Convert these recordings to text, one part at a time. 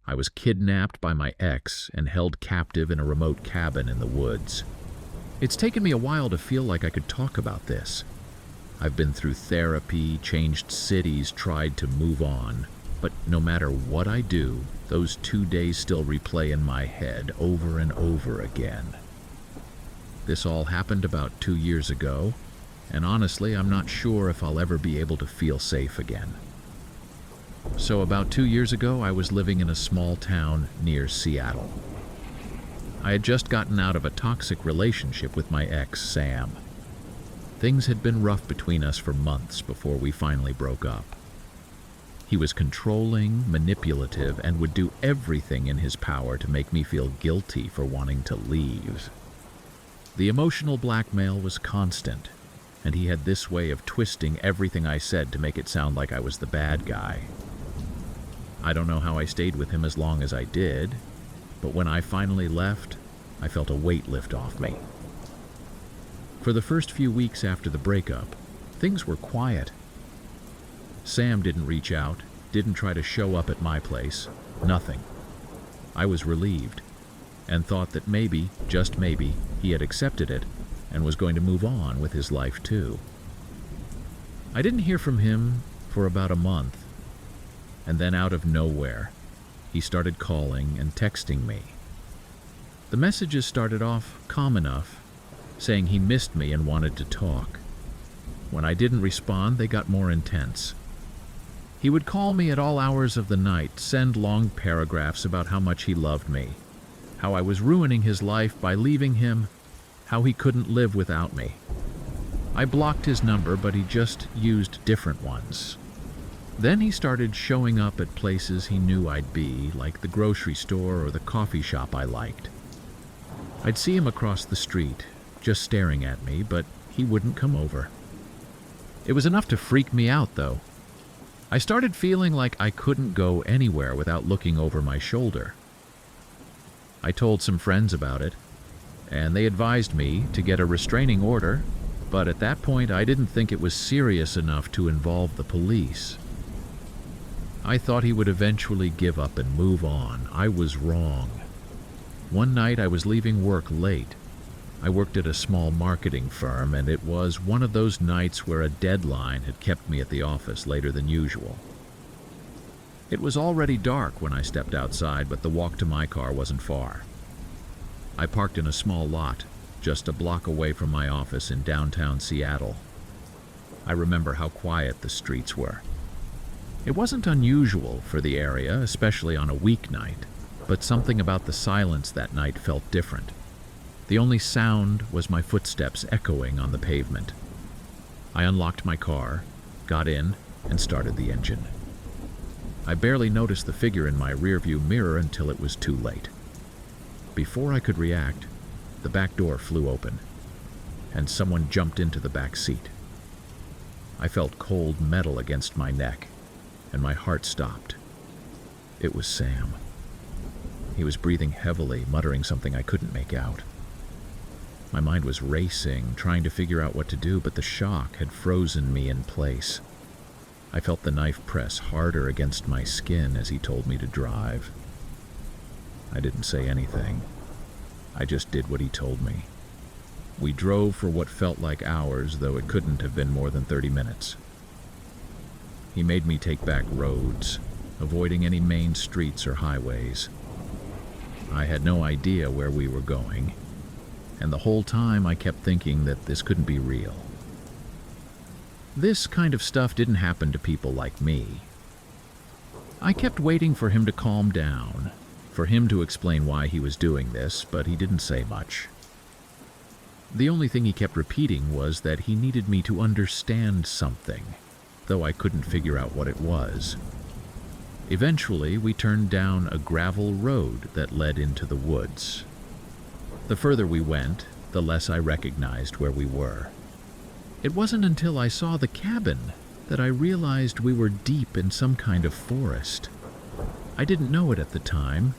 I was kidnapped by my ex and held captive in a remote cabin in the woods. It's taken me a while to feel like I could talk about this. I've been through therapy, changed cities, tried to move on. But no matter what I do, those 2 days still replay in my head over and over again. This all happened about 2 years ago, and honestly, I'm not sure if I'll ever be able to feel safe again. So about 2 years ago, I was living in a small town near Seattle. I had just gotten out of a toxic relationship with my ex, Sam. Things had been rough between us for months before we finally broke up. He was controlling, manipulative, and would do everything in his power to make me feel guilty for wanting to leave. The emotional blackmail was constant, and he had this way of twisting everything I said to make it sound like I was the bad guy. I don't know how I stayed with him as long as I did, but when I finally left, I felt a weight lift off me. For the first few weeks after the breakup, things were quiet. Sam didn't reach out, didn't try to show up at my place, nothing. I was relieved, and thought that maybe, just maybe, he had accepted it and was going to move on with his life too. I didn't hear from him for about a month, and then out of nowhere, he started calling and texting me. The messages started off calm enough, saying he missed me and wanted to talk. When I didn't respond, they got more intense. He would call me at all hours of the night, send long paragraphs about how much he loved me, how I was ruining his life by leaving him, how he couldn't live without me. I blocked his number, but he just used different ones. Then he started showing up at places he knew I'd be, like the grocery store or the coffee shop I liked. I'd see him across the street, just staring at me, but he wouldn't come over. It was enough to freak me out, though. I started feeling like I couldn't go anywhere without looking over my shoulder. I told some friends about it, and they advised me to get a restraining order, but at that point I didn't think it was serious enough to involve the police. I thought he would eventually give up and move on. I was wrong. One night I was leaving work late. I worked at a small marketing firm, and it was one of those nights where a deadline had kept me at the office later than usual. It was already dark when I stepped outside, but the walk to my car wasn't far. I parked in a small lot, just a block away from my office in downtown Seattle. I remember how quiet the streets were. It wasn't unusual for the area, especially on a weeknight, but something about the silence that night felt different. The only sound was my footsteps echoing on the pavement. I unlocked my car, got in, and started the engine. I barely noticed the figure in my rearview mirror until it was too late. Before I could react, the back door flew open, and someone jumped into the back seat. I felt cold metal against my neck, and my heart stopped. It was Sam. He was breathing heavily, muttering something I couldn't make out. My mind was racing, trying to figure out what to do, but the shock had frozen me in place. I felt the knife press harder against my skin as he told me to drive. I didn't say anything. I just did what he told me. We drove for what felt like hours, though it couldn't have been more than 30 minutes. He made me take back roads, avoiding any main streets or highways. I had no idea where we were going, and the whole time I kept thinking that this couldn't be real. This kind of stuff didn't happen to people like me. I kept waiting for him to calm down, for him to explain why he was doing this, but he didn't say much. The only thing he kept repeating was that he needed me to understand something, though I couldn't figure out what it was. Eventually, we turned down a gravel road that led into the woods. The further we went, the less I recognized where we were. It wasn't until I saw the cabin that I realized we were deep in some kind of forest. I didn't know it at the time,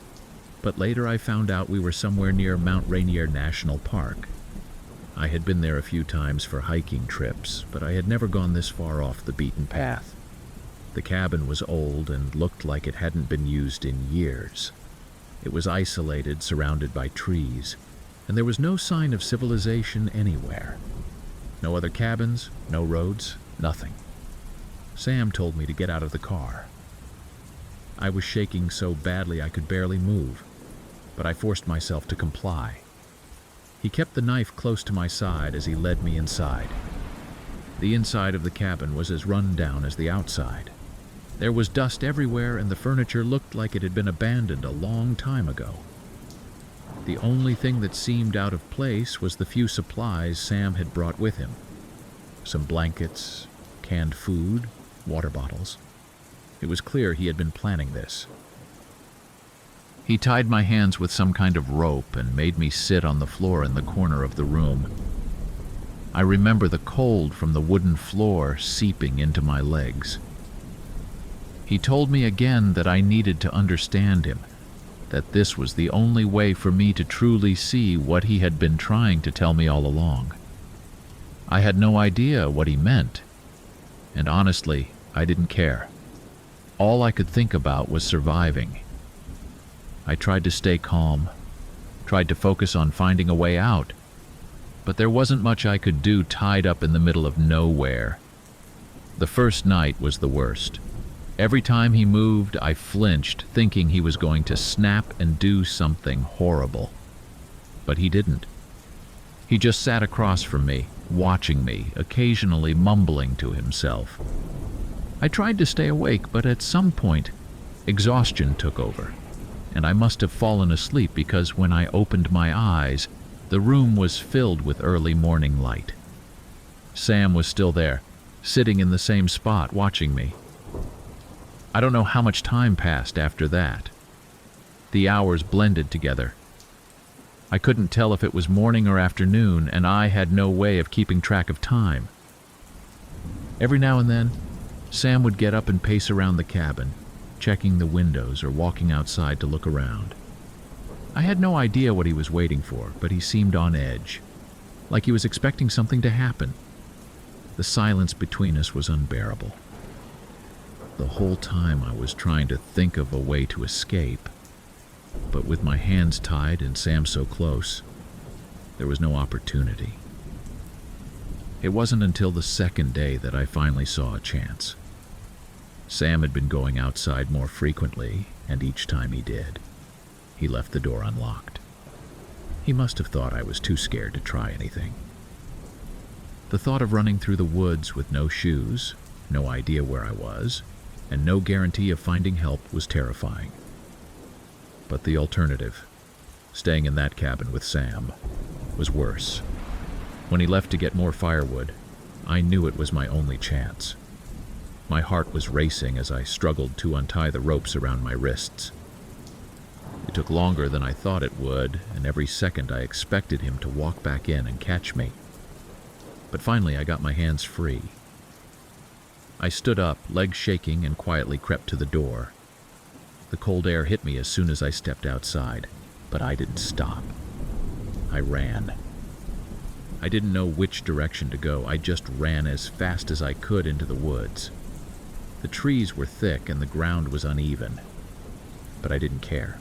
but later I found out we were somewhere near Mount Rainier National Park. I had been there a few times for hiking trips, but I had never gone this far off the beaten path. The cabin was old and looked like it hadn't been used in years. It was isolated, surrounded by trees, and there was no sign of civilization anywhere. No other cabins, no roads, nothing. Sam told me to get out of the car. I was shaking so badly I could barely move, but I forced myself to comply. He kept the knife close to my side as he led me inside. The inside of the cabin was as run down as the outside. There was dust everywhere, and the furniture looked like it had been abandoned a long time ago. The only thing that seemed out of place was the few supplies Sam had brought with him. Some blankets, canned food, water bottles. It was clear he had been planning this. He tied my hands with some kind of rope and made me sit on the floor in the corner of the room. I remember the cold from the wooden floor seeping into my legs. He told me again that I needed to understand him, that this was the only way for me to truly see what he had been trying to tell me all along. I had no idea what he meant, and honestly, I didn't care. All I could think about was surviving. I tried to stay calm, tried to focus on finding a way out, but there wasn't much I could do tied up in the middle of nowhere. The first night was the worst. Every time he moved, I flinched, thinking he was going to snap and do something horrible. But he didn't. He just sat across from me, watching me, occasionally mumbling to himself. I tried to stay awake, but at some point, exhaustion took over, and I must have fallen asleep because when I opened my eyes, the room was filled with early morning light. Sam was still there, sitting in the same spot, watching me. I don't know how much time passed after that. The hours blended together. I couldn't tell if it was morning or afternoon, and I had no way of keeping track of time. Every now and then, Sam would get up and pace around the cabin, checking the windows or walking outside to look around. I had no idea what he was waiting for, but he seemed on edge, like he was expecting something to happen. The silence between us was unbearable. The whole time I was trying to think of a way to escape, but with my hands tied and Sam so close, there was no opportunity. It wasn't until the second day that I finally saw a chance. Sam had been going outside more frequently, and each time he did, he left the door unlocked. He must have thought I was too scared to try anything. The thought of running through the woods with no shoes, no idea where I was, and no guarantee of finding help was terrifying. But the alternative, staying in that cabin with Sam, was worse. When he left to get more firewood, I knew it was my only chance. My heart was racing as I struggled to untie the ropes around my wrists. It took longer than I thought it would, and every second I expected him to walk back in and catch me. But finally I got my hands free. I stood up, legs shaking, and quietly crept to the door. The cold air hit me as soon as I stepped outside, but I didn't stop. I ran. I didn't know which direction to go. I just ran as fast as I could into the woods. The trees were thick and the ground was uneven, but I didn't care.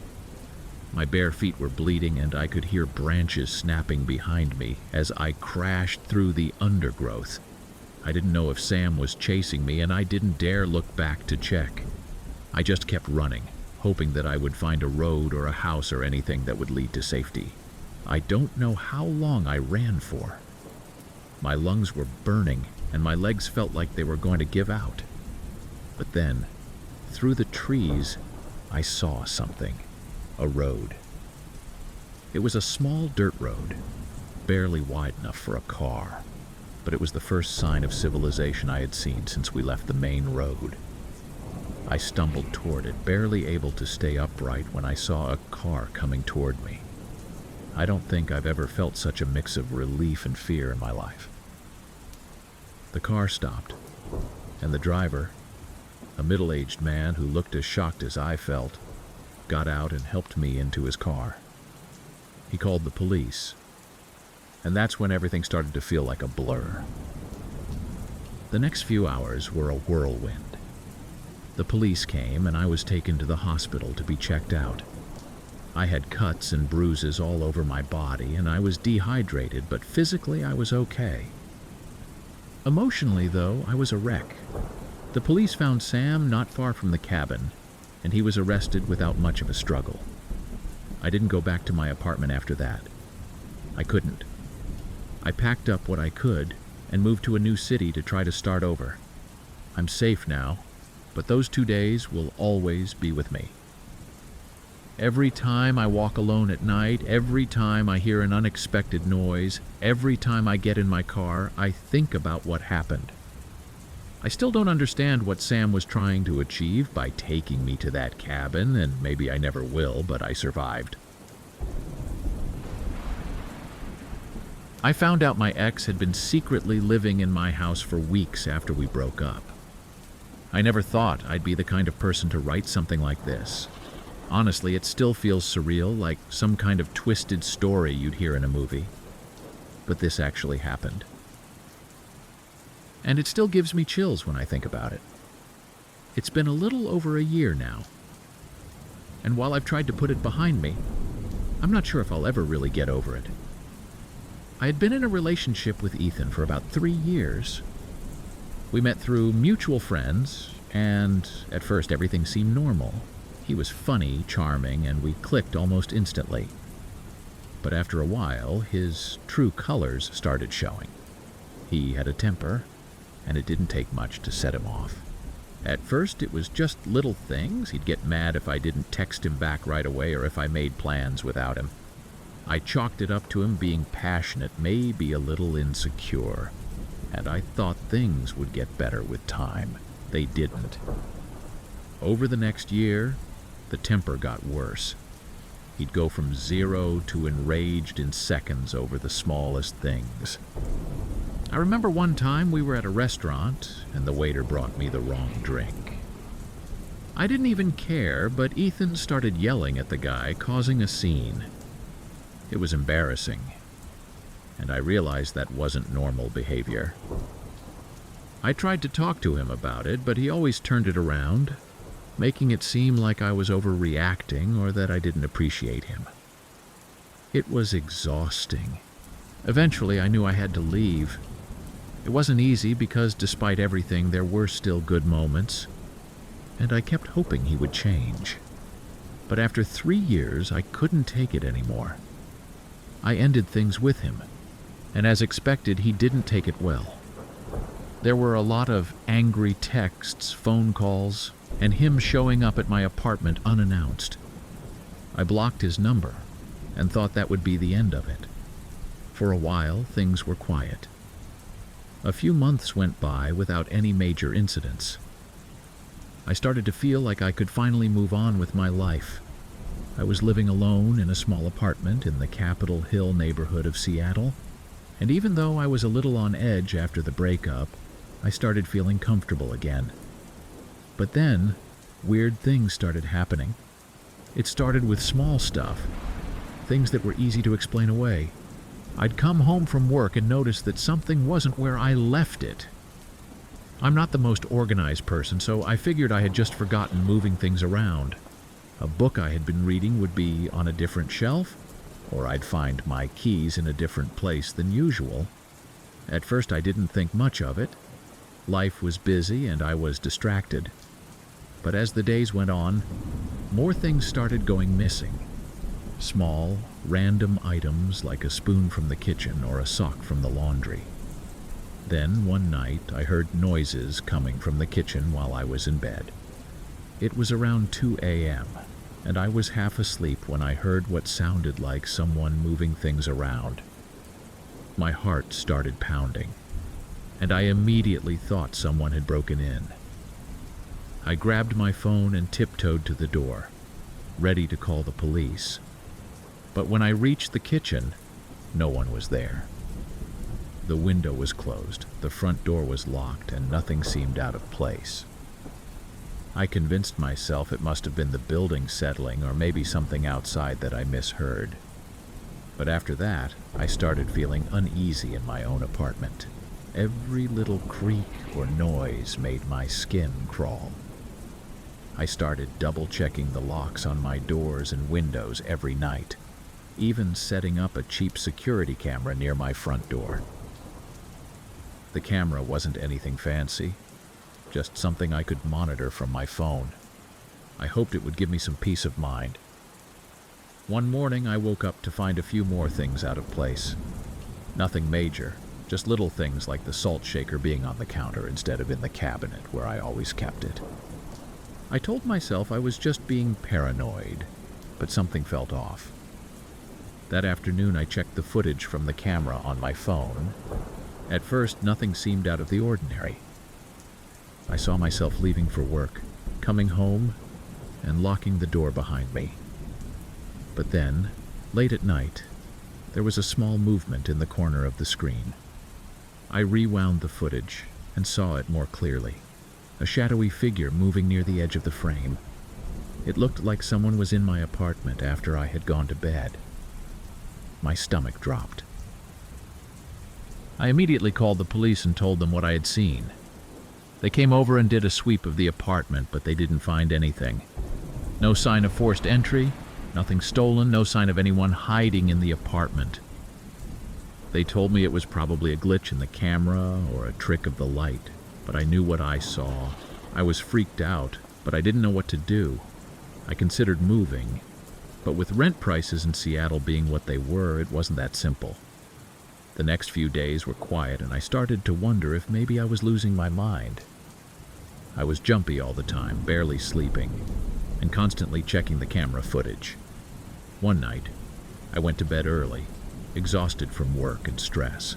My bare feet were bleeding and I could hear branches snapping behind me as I crashed through the undergrowth. I didn't know if Sam was chasing me, and I didn't dare look back to check. I just kept running, hoping that I would find a road or a house or anything that would lead to safety. I don't know how long I ran for. My lungs were burning, and my legs felt like they were going to give out. But then, through the trees, I saw something. A road. It was a small dirt road, barely wide enough for a car. But it was the first sign of civilization I had seen since we left the main road. I stumbled toward it, barely able to stay upright when I saw a car coming toward me. I don't think I've ever felt such a mix of relief and fear in my life. The car stopped, and the driver, a middle-aged man who looked as shocked as I felt, got out and helped me into his car. He called the police. And that's when everything started to feel like a blur. The next few hours were a whirlwind. The police came and I was taken to the hospital to be checked out. I had cuts and bruises all over my body and I was dehydrated, but physically I was okay. Emotionally, though, I was a wreck. The police found Sam not far from the cabin, and he was arrested without much of a struggle. I didn't go back to my apartment after that. I couldn't. I packed up what I could and moved to a new city to try to start over. I'm safe now, but those 2 days will always be with me. Every time I walk alone at night, every time I hear an unexpected noise, every time I get in my car, I think about what happened. I still don't understand what Sam was trying to achieve by taking me to that cabin, and maybe I never will, but I survived. I found out my ex had been secretly living in my house for weeks after we broke up. I never thought I'd be the kind of person to write something like this. Honestly, it still feels surreal, like some kind of twisted story you'd hear in a movie. But this actually happened. And it still gives me chills when I think about it. It's been a little over a year now. And while I've tried to put it behind me, I'm not sure if I'll ever really get over it. I had been in a relationship with Ethan for about 3 years. We met through mutual friends, and at first everything seemed normal. He was funny, charming, and we clicked almost instantly. But after a while, his true colors started showing. He had a temper, and it didn't take much to set him off. At first, it was just little things. He'd get mad if I didn't text him back right away or if I made plans without him. I chalked it up to him being passionate, maybe a little insecure, and I thought things would get better with time. They didn't. Over the next year, the temper got worse. He'd go from 0 to enraged in seconds over the smallest things. I remember one time we were at a restaurant and the waiter brought me the wrong drink. I didn't even care, but Ethan started yelling at the guy, causing a scene. It was embarrassing, and I realized that wasn't normal behavior. I tried to talk to him about it, but he always turned it around, making it seem like I was overreacting or that I didn't appreciate him. It was exhausting. Eventually, I knew I had to leave. It wasn't easy because despite everything, there were still good moments, and I kept hoping he would change. But after 3 years, I couldn't take it anymore. I ended things with him, and as expected, he didn't take it well. There were a lot of angry texts, phone calls, and him showing up at my apartment unannounced. I blocked his number and thought that would be the end of it. For a while, things were quiet. A few months went by without any major incidents. I started to feel like I could finally move on with my life. I was living alone in a small apartment in the Capitol Hill neighborhood of Seattle, and even though I was a little on edge after the breakup, I started feeling comfortable again. But then, weird things started happening. It started with small stuff, things that were easy to explain away. I'd come home from work and notice that something wasn't where I left it. I'm not the most organized person, so I figured I had just forgotten moving things around. A book I had been reading would be on a different shelf, or I'd find my keys in a different place than usual. At first I didn't think much of it. Life was busy and I was distracted. But as the days went on, more things started going missing. Small, random items like a spoon from the kitchen or a sock from the laundry. Then one night I heard noises coming from the kitchen while I was in bed. It was around 2 a.m., and I was half asleep when I heard what sounded like someone moving things around. My heart started pounding, and I immediately thought someone had broken in. I grabbed my phone and tiptoed to the door, ready to call the police. But when I reached the kitchen, no one was there. The window was closed, the front door was locked, and nothing seemed out of place. I convinced myself it must have been the building settling or maybe something outside that I misheard. But after that, I started feeling uneasy in my own apartment. Every little creak or noise made my skin crawl. I started double-checking the locks on my doors and windows every night, even setting up a cheap security camera near my front door. The camera wasn't anything fancy, just something I could monitor from my phone. I hoped it would give me some peace of mind. One morning, I woke up to find a few more things out of place. Nothing major, just little things like the salt shaker being on the counter instead of in the cabinet where I always kept it. I told myself I was just being paranoid, but something felt off. That afternoon, I checked the footage from the camera on my phone. At first, nothing seemed out of the ordinary. I saw myself leaving for work, coming home, and locking the door behind me. But then, late at night, there was a small movement in the corner of the screen. I rewound the footage and saw it more clearly. A shadowy figure moving near the edge of the frame. It looked like someone was in my apartment after I had gone to bed. My stomach dropped. I immediately called the police and told them what I had seen. They came over and did a sweep of the apartment, but they didn't find anything. No sign of forced entry, nothing stolen, no sign of anyone hiding in the apartment. They told me it was probably a glitch in the camera or a trick of the light, but I knew what I saw. I was freaked out, but I didn't know what to do. I considered moving, but with rent prices in Seattle being what they were, it wasn't that simple. The next few days were quiet, and I started to wonder if maybe I was losing my mind. I was jumpy all the time, barely sleeping, and constantly checking the camera footage. One night, I went to bed early, exhausted from work and stress.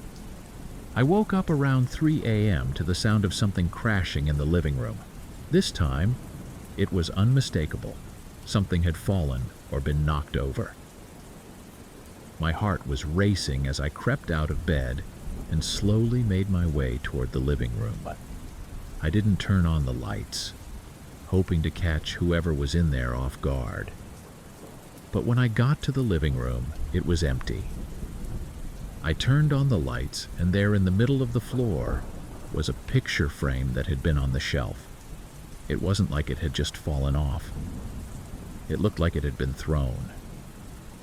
I woke up around 3 a.m. to the sound of something crashing in the living room. This time, it was unmistakable. Something had fallen or been knocked over. My heart was racing as I crept out of bed and slowly made my way toward the living room. I didn't turn on the lights, hoping to catch whoever was in there off guard. But when I got to the living room, it was empty. I turned on the lights, and there in the middle of the floor was a picture frame that had been on the shelf. It wasn't like it had just fallen off. It looked like it had been thrown.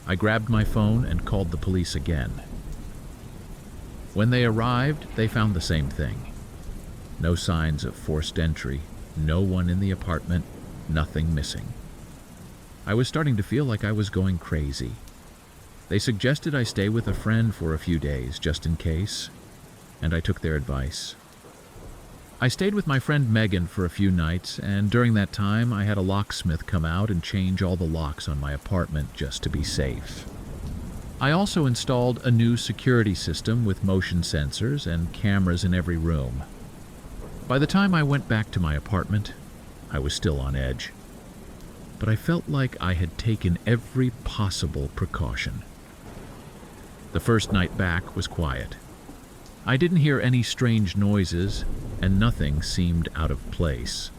I grabbed my phone and called the police again. When they arrived, they found the same thing. No signs of forced entry, no one in the apartment, nothing missing. I was starting to feel like I was going crazy. They suggested I stay with a friend for a few days, just in case, and I took their advice. I stayed with my friend Megan for a few nights, and during that time I had a locksmith come out and change all the locks on my apartment just to be safe. I also installed a new security system with motion sensors and cameras in every room. By the time I went back to my apartment, I was still on edge. But I felt like I had taken every possible precaution. The first night back was quiet. I didn't hear any strange noises, and nothing seemed out of place.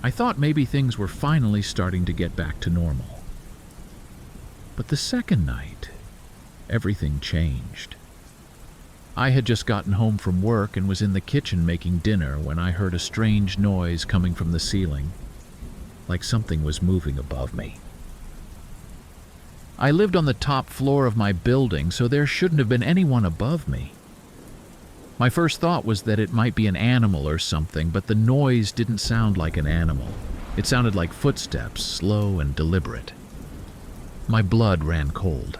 I thought maybe things were finally starting to get back to normal. But the second night, everything changed. I had just gotten home from work and was in the kitchen making dinner when I heard a strange noise coming from the ceiling, like something was moving above me. I lived on the top floor of my building, so there shouldn't have been anyone above me. My first thought was that it might be an animal or something, but the noise didn't sound like an animal. It sounded like footsteps, slow and deliberate. My blood ran cold.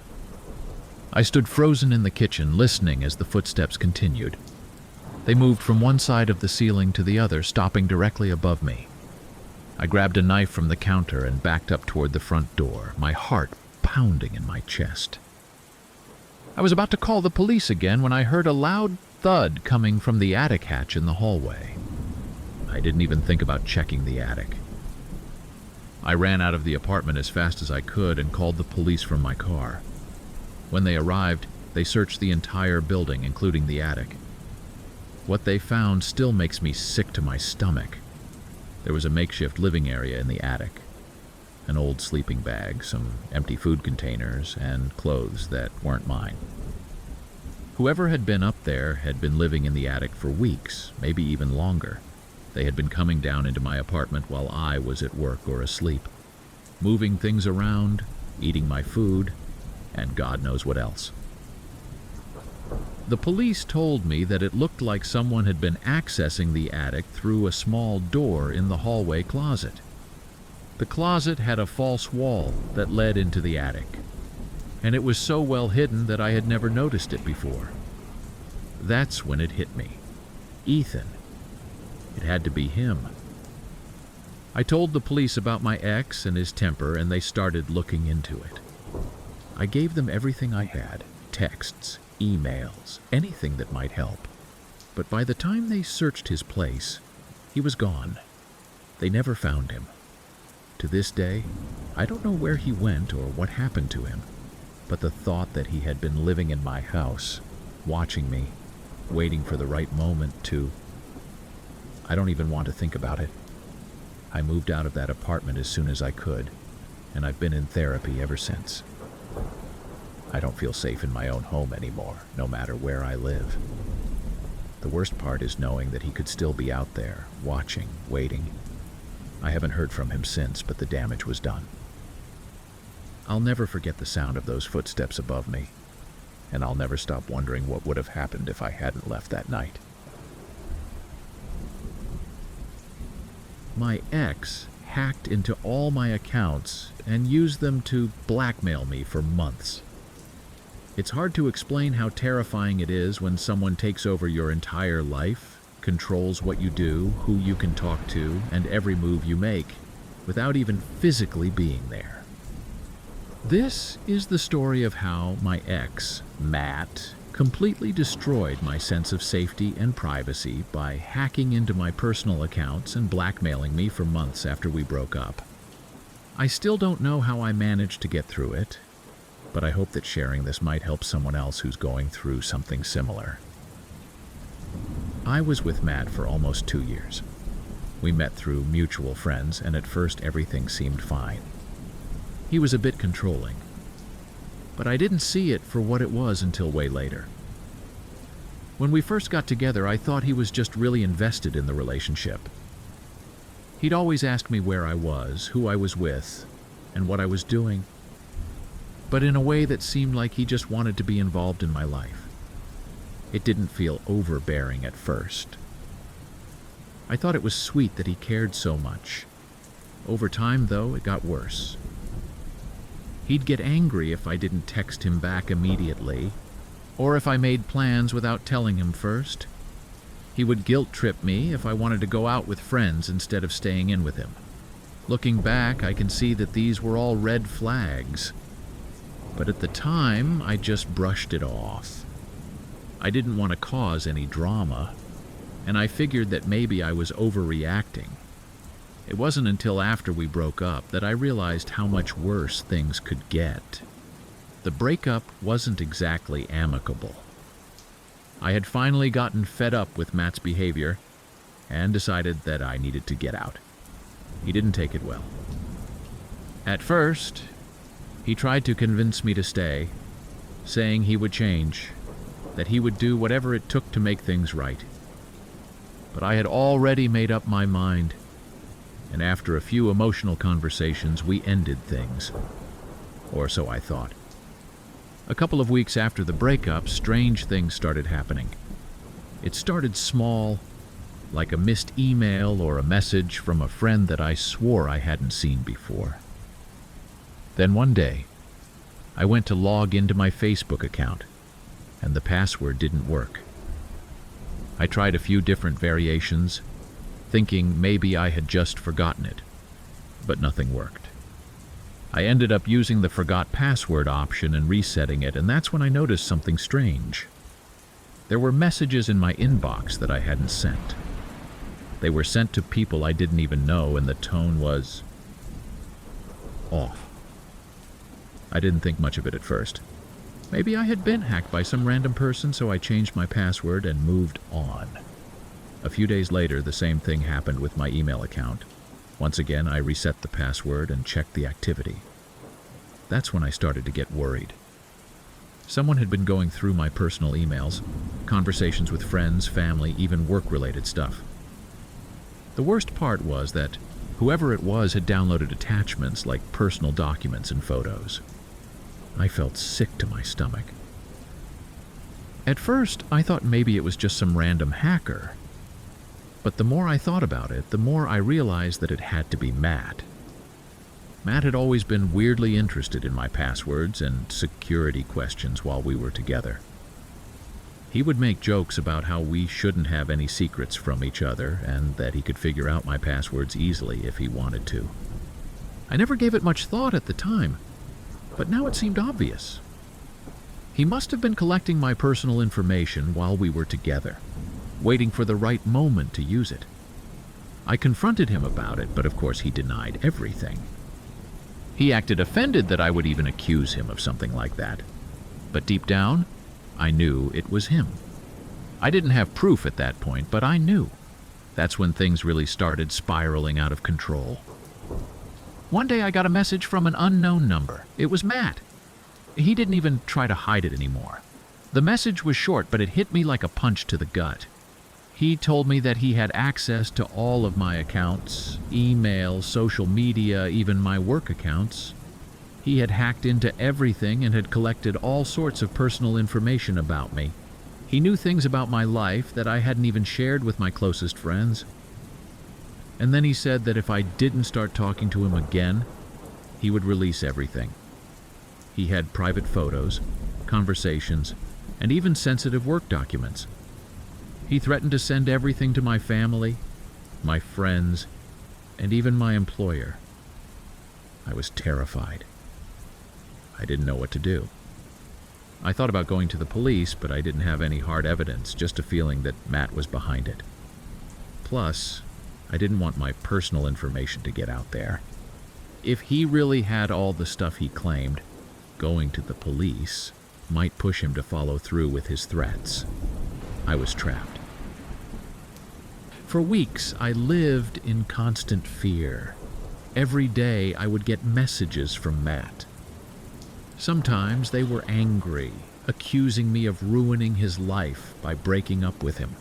I stood frozen in the kitchen, listening as the footsteps continued. They moved from one side of the ceiling to the other, stopping directly above me. I grabbed a knife from the counter and backed up toward the front door, my heart pounding in my chest. I was about to call the police again when I heard a loud thud coming from the attic hatch in the hallway. I didn't even think about checking the attic. I ran out of the apartment as fast as I could and called the police from my car. When they arrived, they searched the entire building, including the attic. What they found still makes me sick to my stomach. There was a makeshift living area in the attic, an old sleeping bag, some empty food containers, and clothes that weren't mine. Whoever had been up there had been living in the attic for weeks, maybe even longer. They had been coming down into my apartment while I was at work or asleep, moving things around, eating my food, and God knows what else. The police told me that it looked like someone had been accessing the attic through a small door in the hallway closet. The closet had a false wall that led into the attic, and it was so well hidden that I had never noticed it before. That's when it hit me. Ethan. It had to be him. I told the police about my ex and his temper, and they started looking into it. I gave them everything I had, texts, emails, anything that might help. But by the time they searched his place, he was gone. They never found him. To this day, I don't know where he went or what happened to him, but the thought that he had been living in my house, watching me, waiting for the right moment to... I don't even want to think about it. I moved out of that apartment as soon as I could, and I've been in therapy ever since. I don't feel safe in my own home anymore, no matter where I live. The worst part is knowing that he could still be out there, watching, waiting. I haven't heard from him since, but the damage was done. I'll never forget the sound of those footsteps above me, and I'll never stop wondering what would have happened if I hadn't left that night. My ex hacked into all my accounts and used them to blackmail me for months. It's hard to explain how terrifying it is when someone takes over your entire life, controls what you do, who you can talk to, and every move you make, without even physically being there. This is the story of how my ex, Matt, completely destroyed my sense of safety and privacy by hacking into my personal accounts and blackmailing me for months after we broke up. I still don't know how I managed to get through it, but I hope that sharing this might help someone else who's going through something similar. I was with Matt for almost 2 years. We met through mutual friends, and at first everything seemed fine. He was a bit controlling, but I didn't see it for what it was until way later. When we first got together, I thought he was just really invested in the relationship. He'd always ask me where I was, who I was with, and what I was doing, but in a way that seemed like he just wanted to be involved in my life. It didn't feel overbearing at first. I thought it was sweet that he cared so much. Over time, though, it got worse. He'd get angry if I didn't text him back immediately, or if I made plans without telling him first. He would guilt-trip me if I wanted to go out with friends instead of staying in with him. Looking back, I can see that these were all red flags. But at the time, I just brushed it off. I didn't want to cause any drama, and I figured that maybe I was overreacting. It wasn't until after we broke up that I realized how much worse things could get. The breakup wasn't exactly amicable. I had finally gotten fed up with Matt's behavior and decided that I needed to get out. He didn't take it well. At first, he tried to convince me to stay, saying he would change, that he would do whatever it took to make things right. But I had already made up my mind, and after a few emotional conversations, we ended things. Or so I thought. A couple of weeks after the breakup, strange things started happening. It started small, like a missed email or a message from a friend that I swore I hadn't seen before. Then one day, I went to log into my Facebook account, and the password didn't work. I tried a few different variations, thinking maybe I had just forgotten it, but nothing worked. I ended up using the forgot password option and resetting it, and that's when I noticed something strange. There were messages in my inbox that I hadn't sent. They were sent to people I didn't even know, and the tone was off. I didn't think much of it at first. Maybe I had been hacked by some random person, so I changed my password and moved on. A few days later, the same thing happened with my email account. Once again, I reset the password and checked the activity. That's when I started to get worried. Someone had been going through my personal emails, conversations with friends, family, even work-related stuff. The worst part was that whoever it was had downloaded attachments like personal documents and photos. I felt sick to my stomach. At first, I thought maybe it was just some random hacker. But the more I thought about it, the more I realized that it had to be Matt. Matt had always been weirdly interested in my passwords and security questions while we were together. He would make jokes about how we shouldn't have any secrets from each other and that he could figure out my passwords easily if he wanted to. I never gave it much thought at the time, but now it seemed obvious. He must have been collecting my personal information while we were together, waiting for the right moment to use it. I confronted him about it, but of course he denied everything. He acted offended that I would even accuse him of something like that. But deep down, I knew it was him. I didn't have proof at that point, but I knew. That's when things really started spiraling out of control. One day I got a message from an unknown number. It was Matt. He didn't even try to hide it anymore. The message was short, but it hit me like a punch to the gut. He told me that he had access to all of my accounts, email, social media, even my work accounts. He had hacked into everything and had collected all sorts of personal information about me. He knew things about my life that I hadn't even shared with my closest friends. And then he said that if I didn't start talking to him again, he would release everything. He had private photos, conversations, and even sensitive work documents. He threatened to send everything to my family, my friends, and even my employer. I was terrified. I didn't know what to do. I thought about going to the police, but I didn't have any hard evidence, just a feeling that Matt was behind it. Plus, I didn't want my personal information to get out there. If he really had all the stuff he claimed, going to the police might push him to follow through with his threats. I was trapped. For weeks, I lived in constant fear. Every day, I would get messages from Matt. Sometimes they were angry, accusing me of ruining his life by breaking up with him.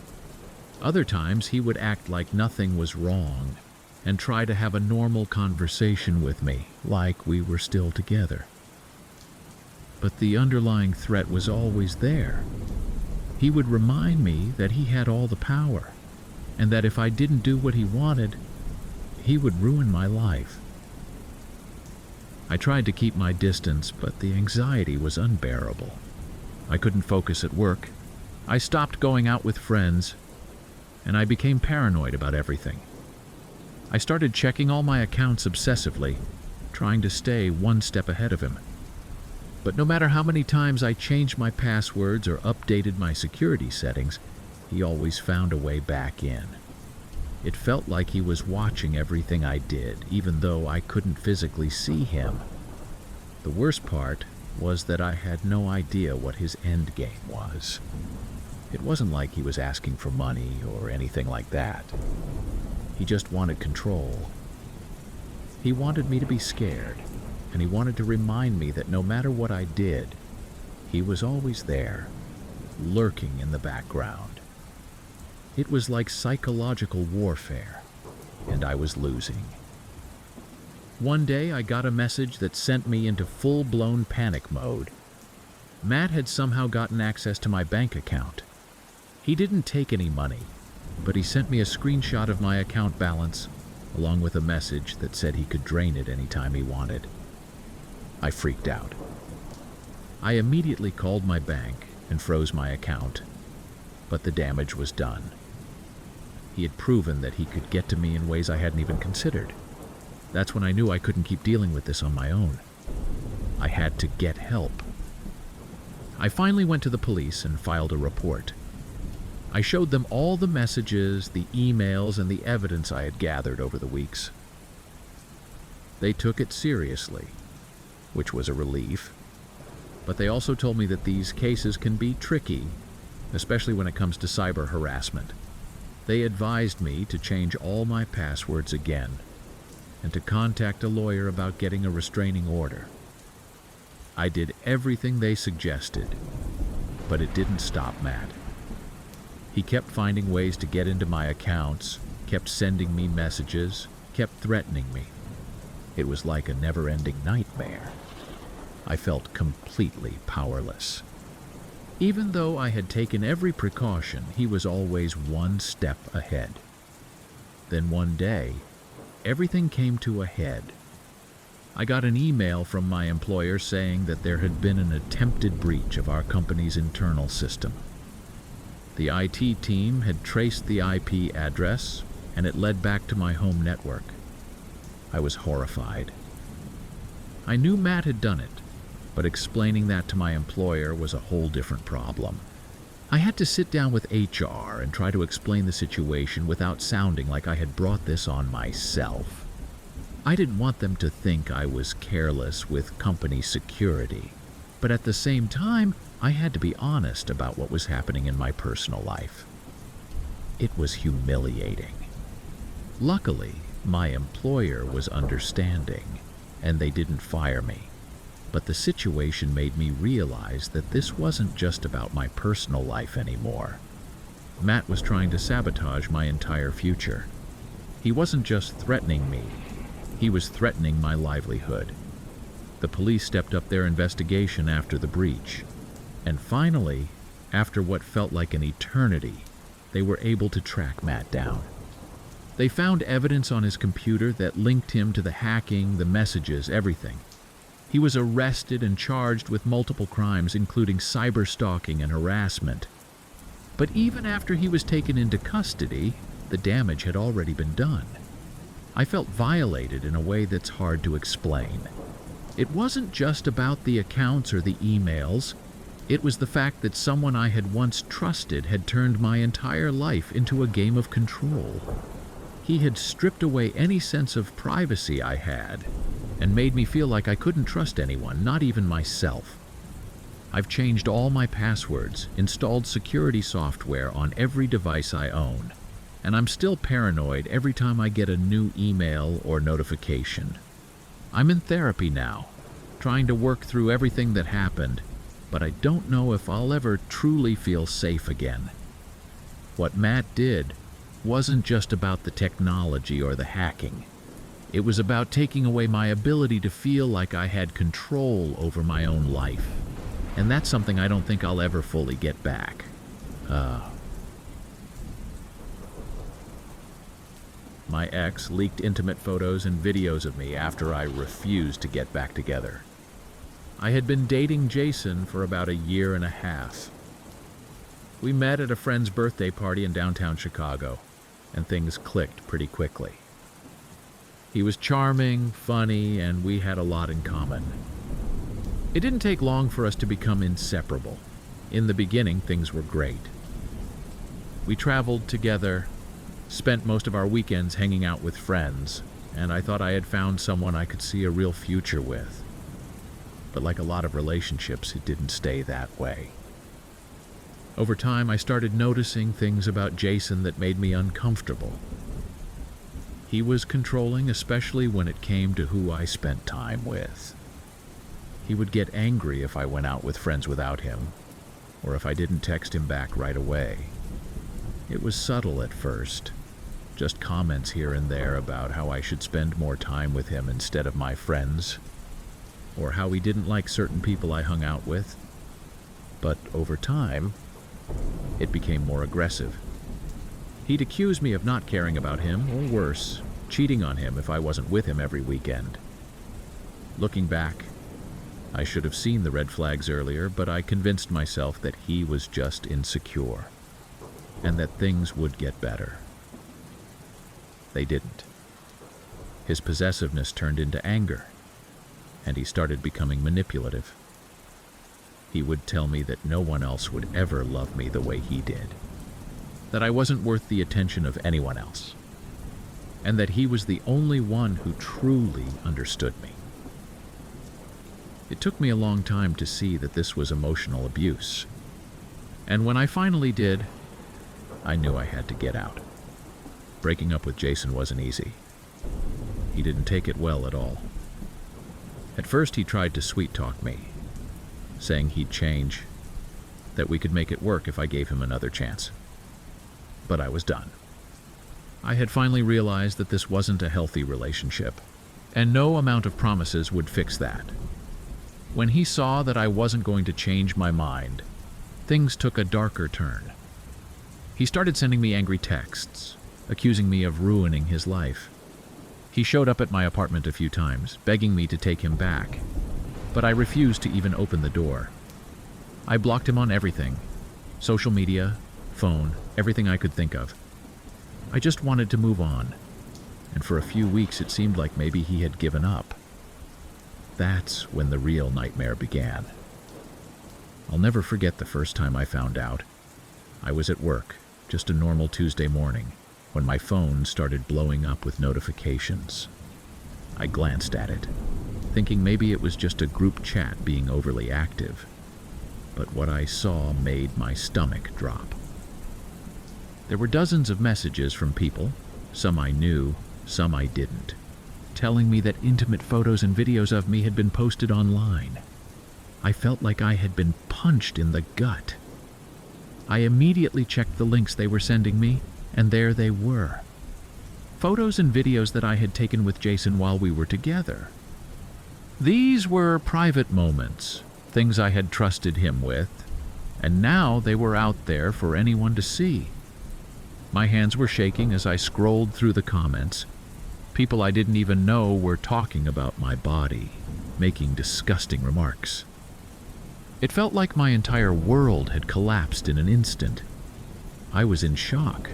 Other times, he would act like nothing was wrong and try to have a normal conversation with me, like we were still together. But the underlying threat was always there. He would remind me that he had all the power, and that if I didn't do what he wanted, he would ruin my life. I tried to keep my distance, but the anxiety was unbearable. I couldn't focus at work. I stopped going out with friends, and I became paranoid about everything. I started checking all my accounts obsessively, trying to stay one step ahead of him. But no matter how many times I changed my passwords or updated my security settings, he always found a way back in. It felt like he was watching everything I did, even though I couldn't physically see him. The worst part was that I had no idea what his end game was. It wasn't like he was asking for money or anything like that. He just wanted control. He wanted me to be scared, and he wanted to remind me that no matter what I did, he was always there, lurking in the background. It was like psychological warfare, and I was losing. One day I got a message that sent me into full-blown panic mode. Matt had somehow gotten access to my bank account. He didn't take any money, but he sent me a screenshot of my account balance, along with a message that said he could drain it anytime he wanted. I freaked out. I immediately called my bank and froze my account, but the damage was done. He had proven that he could get to me in ways I hadn't even considered. That's when I knew I couldn't keep dealing with this on my own. I had to get help. I finally went to the police and filed a report. I showed them all the messages, the emails, and the evidence I had gathered over the weeks. They took it seriously, which was a relief. But they also told me that these cases can be tricky, especially when it comes to cyber harassment. They advised me to change all my passwords again and to contact a lawyer about getting a restraining order. I did everything they suggested, but it didn't stop Matt. He kept finding ways to get into my accounts, kept sending me messages, kept threatening me. It was like a never-ending nightmare. I felt completely powerless. Even though I had taken every precaution, he was always one step ahead. Then one day, everything came to a head. I got an email from my employer saying that there had been an attempted breach of our company's internal system. The IT team had traced the IP address, and it led back to my home network. I was horrified. I knew Matt had done it, but explaining that to my employer was a whole different problem. I had to sit down with HR and try to explain the situation without sounding like I had brought this on myself. I didn't want them to think I was careless with company security, but at the same time, I had to be honest about what was happening in my personal life. It was humiliating. Luckily, my employer was understanding, and they didn't fire me. But the situation made me realize that this wasn't just about my personal life anymore. Matt was trying to sabotage my entire future. He wasn't just threatening me, he was threatening my livelihood. The police stepped up their investigation after the breach. And finally, after what felt like an eternity, they were able to track Matt down. They found evidence on his computer that linked him to the hacking, the messages, everything. He was arrested and charged with multiple crimes, including cyberstalking and harassment. But even after he was taken into custody, the damage had already been done. I felt violated in a way that's hard to explain. It wasn't just about the accounts or the emails. It was the fact that someone I had once trusted had turned my entire life into a game of control. He had stripped away any sense of privacy I had, and made me feel like I couldn't trust anyone, not even myself. I've changed all my passwords, installed security software on every device I own, and I'm still paranoid every time I get a new email or notification. I'm in therapy now, trying to work through everything that happened, but I don't know if I'll ever truly feel safe again. What Matt did wasn't just about the technology or the hacking. It was about taking away my ability to feel like I had control over my own life. And that's something I don't think I'll ever fully get back. My ex leaked intimate photos and videos of me after I refused to get back together. I had been dating Jason for about a year and a half. We met at a friend's birthday party in downtown Chicago, and things clicked pretty quickly. He was charming, funny, and we had a lot in common. It didn't take long for us to become inseparable. In the beginning, things were great. We traveled together, spent most of our weekends hanging out with friends, and I thought I had found someone I could see a real future with. But like a lot of relationships, it didn't stay that way. Over time, I started noticing things about Jason that made me uncomfortable. He was controlling, especially when it came to who I spent time with. He would get angry if I went out with friends without him, or if I didn't text him back right away. It was subtle at first, just comments here and there about how I should spend more time with him instead of my friends, or how he didn't like certain people I hung out with. But over time, it became more aggressive. He'd accuse me of not caring about him, or worse, cheating on him if I wasn't with him every weekend. Looking back, I should have seen the red flags earlier, but I convinced myself that he was just insecure, and that things would get better. They didn't. His possessiveness turned into anger, and he started becoming manipulative. He would tell me that no one else would ever love me the way he did, that I wasn't worth the attention of anyone else, and that he was the only one who truly understood me. It took me a long time to see that this was emotional abuse, and when I finally did, I knew I had to get out. Breaking up with Jason wasn't easy. He didn't take it well at all. At first, he tried to sweet-talk me, saying he'd change, that we could make it work if I gave him another chance. But I was done. I had finally realized that this wasn't a healthy relationship, and no amount of promises would fix that. When he saw that I wasn't going to change my mind, things took a darker turn. He started sending me angry texts, accusing me of ruining his life. He showed up at my apartment a few times, begging me to take him back, but I refused to even open the door. I blocked him on everything: social media, phone, everything I could think of. I just wanted to move on, and for a few weeks it seemed like maybe he had given up. That's when the real nightmare began. I'll never forget the first time I found out. I was at work, just a normal Tuesday morning, when my phone started blowing up with notifications. I glanced at it, thinking maybe it was just a group chat being overly active. But what I saw made my stomach drop. There were dozens of messages from people, some I knew, some I didn't, telling me that intimate photos and videos of me had been posted online. I felt like I had been punched in the gut. I immediately checked the links they were sending me, and there they were. Photos and videos that I had taken with Jason while we were together. These were private moments, things I had trusted him with, and now they were out there for anyone to see. My hands were shaking as I scrolled through the comments. People I didn't even know were talking about my body, making disgusting remarks. It felt like my entire world had collapsed in an instant. I was in shock.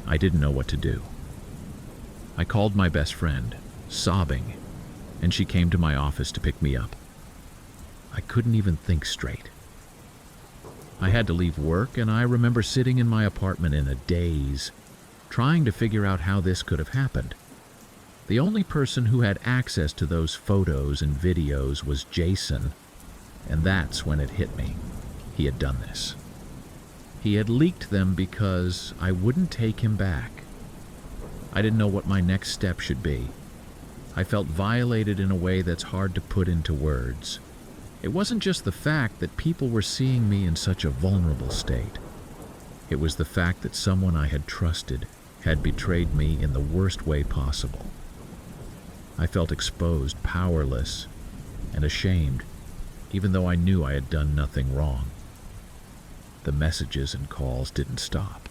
I didn't know what to do. I called my best friend, sobbing, and she came to my office to pick me up. I couldn't even think straight. I had to leave work, and I remember sitting in my apartment in a daze, trying to figure out how this could have happened. The only person who had access to those photos and videos was Jason, and that's when it hit me. He had done this. He had leaked them because I wouldn't take him back. I didn't know what my next step should be. I felt violated in a way that's hard to put into words. It wasn't just the fact that people were seeing me in such a vulnerable state. It was the fact that someone I had trusted had betrayed me in the worst way possible. I felt exposed, powerless, and ashamed, even though I knew I had done nothing wrong. The messages and calls didn't stop.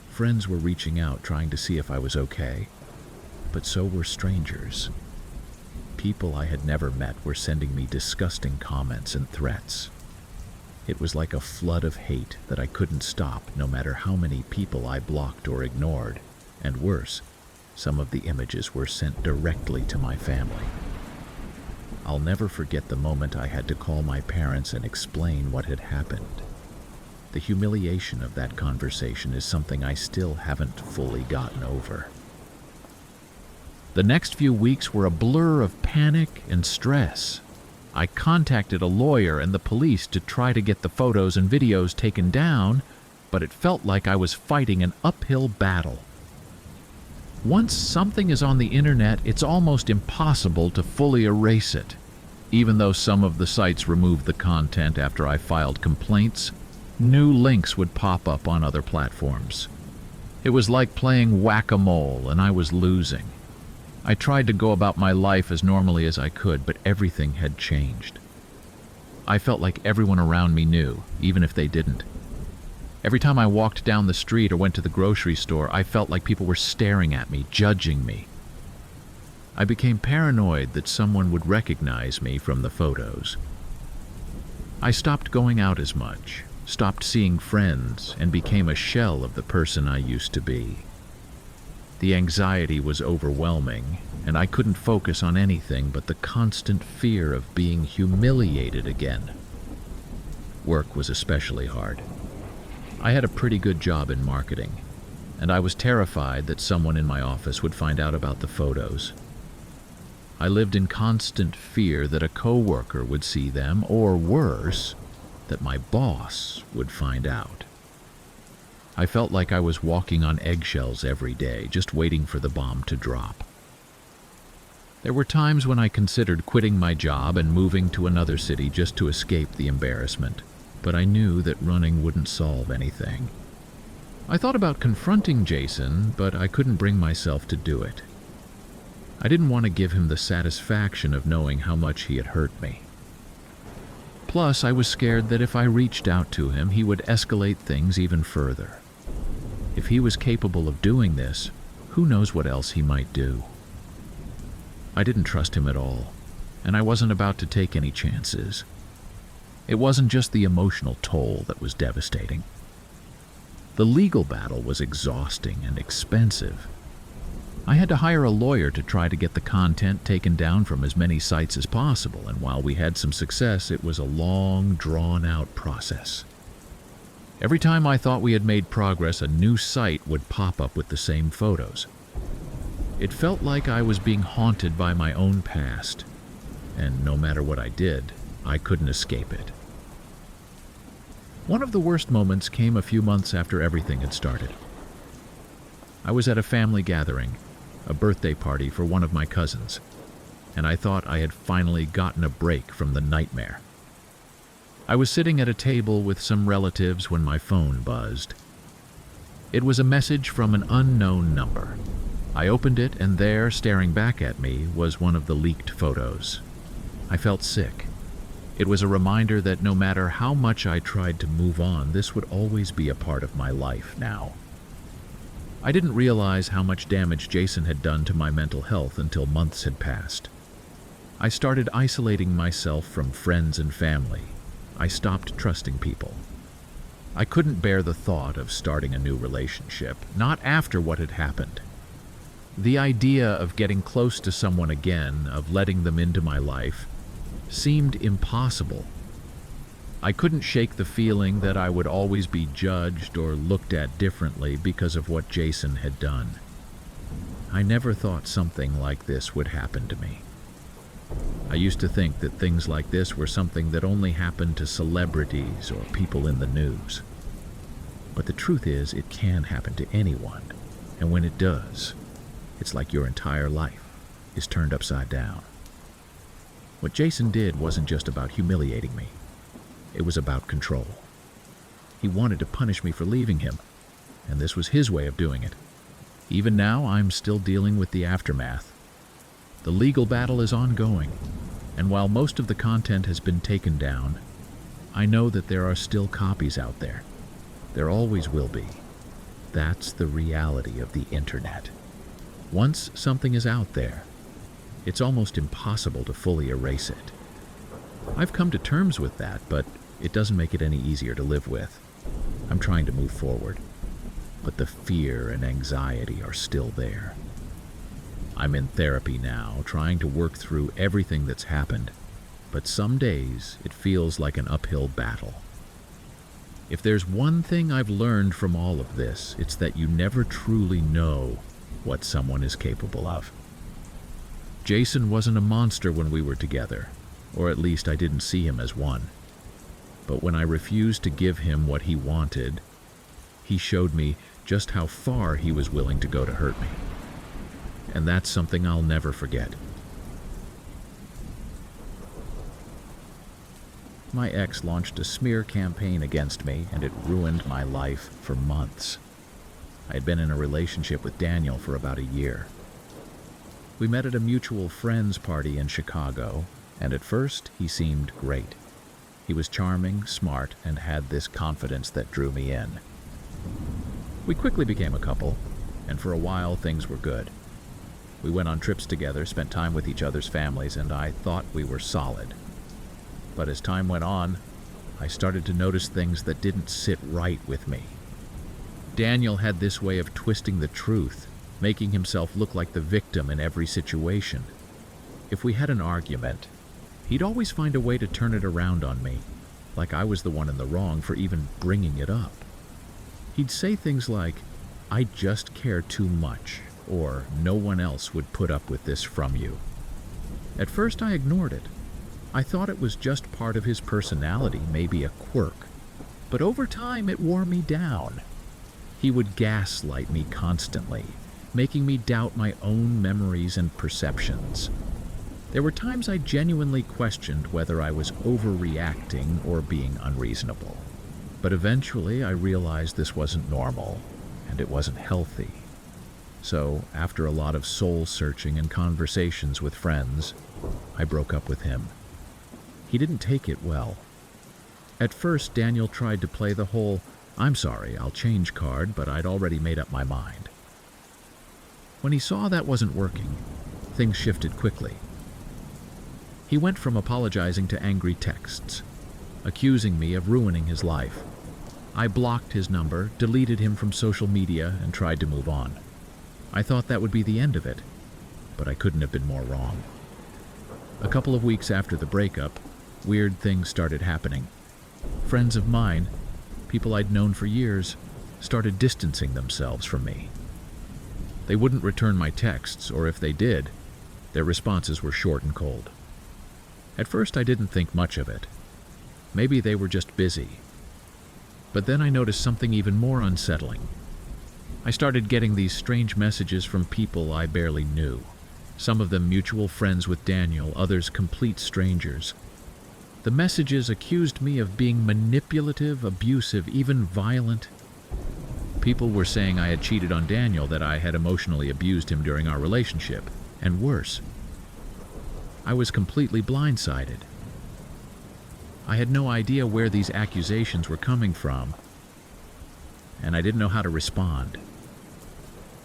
Friends were reaching out, trying to see if I was okay, but so were strangers. People I had never met were sending me disgusting comments and threats. It was like a flood of hate that I couldn't stop, no matter how many people I blocked or ignored. And worse, some of the images were sent directly to my family. I'll never forget the moment I had to call my parents and explain what had happened. The humiliation of that conversation is something I still haven't fully gotten over. The next few weeks were a blur of panic and stress. I contacted a lawyer and the police to try to get the photos and videos taken down, but it felt like I was fighting an uphill battle. Once something is on the internet, it's almost impossible to fully erase it. Even though some of the sites removed the content after I filed complaints, new links would pop up on other platforms. It was like playing whack-a-mole, and I was losing. I tried to go about my life as normally as I could, but everything had changed. I felt like everyone around me knew, even if they didn't. Every time I walked down the street or went to the grocery store, I felt like people were staring at me, judging me. I became paranoid that someone would recognize me from the photos. I stopped going out as much, stopped seeing friends, and became a shell of the person I used to be. The anxiety was overwhelming, and I couldn't focus on anything but the constant fear of being humiliated again. Work was especially hard. I had a pretty good job in marketing, and I was terrified that someone in my office would find out about the photos. I lived in constant fear that a coworker would see them, or worse, that my boss would find out. I felt like I was walking on eggshells every day, just waiting for the bomb to drop. There were times when I considered quitting my job and moving to another city just to escape the embarrassment, but I knew that running wouldn't solve anything. I thought about confronting Jason, but I couldn't bring myself to do it. I didn't want to give him the satisfaction of knowing how much he had hurt me. Plus, I was scared that if I reached out to him, he would escalate things even further. If he was capable of doing this, who knows what else he might do. I didn't trust him at all, and I wasn't about to take any chances. It wasn't just the emotional toll that was devastating. The legal battle was exhausting and expensive. I had to hire a lawyer to try to get the content taken down from as many sites as possible, and while we had some success, it was a long, drawn-out process. Every time I thought we had made progress, a new site would pop up with the same photos. It felt like I was being haunted by my own past, and no matter what I did, I couldn't escape it. One of the worst moments came a few months after everything had started. I was at a family gathering, a birthday party for one of my cousins, and I thought I had finally gotten a break from the nightmare. I was sitting at a table with some relatives when my phone buzzed. It was a message from an unknown number. I opened it, and there, staring back at me, was one of the leaked photos. I felt sick. It was a reminder that no matter how much I tried to move on, this would always be a part of my life now. I didn't realize how much damage Jason had done to my mental health until months had passed. I started isolating myself from friends and family. I stopped trusting people. I couldn't bear the thought of starting a new relationship, not after what had happened. The idea of getting close to someone again, of letting them into my life, seemed impossible. I couldn't shake the feeling that I would always be judged or looked at differently because of what Jason had done. I never thought something like this would happen to me. I used to think that things like this were something that only happened to celebrities or people in the news. But the truth is, it can happen to anyone, and when it does, it's like your entire life is turned upside down. What Jason did wasn't just about humiliating me. It was about control. He wanted to punish me for leaving him, and this was his way of doing it. Even now, I'm still dealing with the aftermath. The legal battle is ongoing, and while most of the content has been taken down, I know that there are still copies out there. There always will be. That's the reality of the internet. Once something is out there, it's almost impossible to fully erase it. I've come to terms with that, but it doesn't make it any easier to live with. I'm trying to move forward, but the fear and anxiety are still there. I'm in therapy now, trying to work through everything that's happened, but some days it feels like an uphill battle. If there's one thing I've learned from all of this, it's that you never truly know what someone is capable of. Jason wasn't a monster when we were together, or at least I didn't see him as one. But when I refused to give him what he wanted, he showed me just how far he was willing to go to hurt me. And that's something I'll never forget. My ex launched a smear campaign against me, and it ruined my life for months. I had been in a relationship with Daniel for about a year. We met at a mutual friends party in Chicago, and at first he seemed great. He was charming, smart, and had this confidence that drew me in. We quickly became a couple, and for a while things were good. We went on trips together, spent time with each other's families, and I thought we were solid. But as time went on, I started to notice things that didn't sit right with me. Daniel had this way of twisting the truth, making himself look like the victim in every situation. If we had an argument, he'd always find a way to turn it around on me, like I was the one in the wrong for even bringing it up. He'd say things like, "I just care too much," or "no one else would put up with this from you." At first I ignored it. I thought it was just part of his personality, maybe a quirk. But over time it wore me down. He would gaslight me constantly, making me doubt my own memories and perceptions. There were times I genuinely questioned whether I was overreacting or being unreasonable. But eventually I realized this wasn't normal. and it wasn't healthy. So, after a lot of soul-searching and conversations with friends, I broke up with him. He didn't take it well. At first, Daniel tried to play the whole, "I'm sorry, I'll change" card, but I'd already made up my mind. When he saw that wasn't working, things shifted quickly. He went from apologizing to angry texts, accusing me of ruining his life. I blocked his number, deleted him from social media, and tried to move on. I thought that would be the end of it, but I couldn't have been more wrong. A couple of weeks after the breakup, weird things started happening. Friends of mine, people I'd known for years, started distancing themselves from me. They wouldn't return my texts, or if they did, their responses were short and cold. At first, I didn't think much of it. Maybe they were just busy. But then I noticed something even more unsettling. I started getting these strange messages from people I barely knew. Some of them mutual friends with Daniel, others complete strangers. The messages accused me of being manipulative, abusive, even violent. People were saying I had cheated on Daniel, that I had emotionally abused him during our relationship, and worse. I was completely blindsided. I had no idea where these accusations were coming from, and I didn't know how to respond.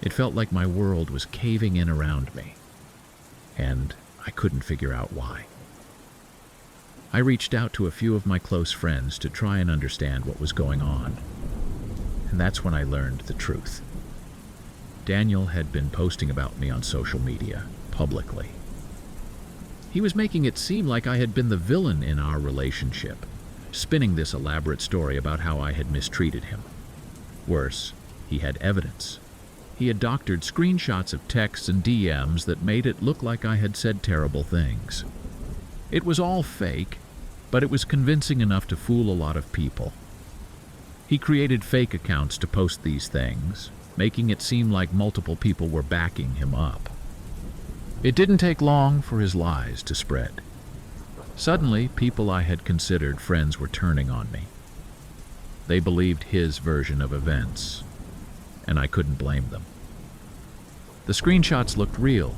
It felt like my world was caving in around me, and I couldn't figure out why. I reached out to a few of my close friends to try and understand what was going on, and that's when I learned the truth. Daniel had been posting about me on social media, publicly. He was making it seem like I had been the villain in our relationship, spinning this elaborate story about how I had mistreated him. Worse, he had evidence. He had doctored screenshots of texts and DMs that made it look like I had said terrible things. It was all fake, but it was convincing enough to fool a lot of people. He created fake accounts to post these things, making it seem like multiple people were backing him up. It didn't take long for his lies to spread. Suddenly, people I had considered friends were turning on me. They believed his version of events, and I couldn't blame them. The screenshots looked real,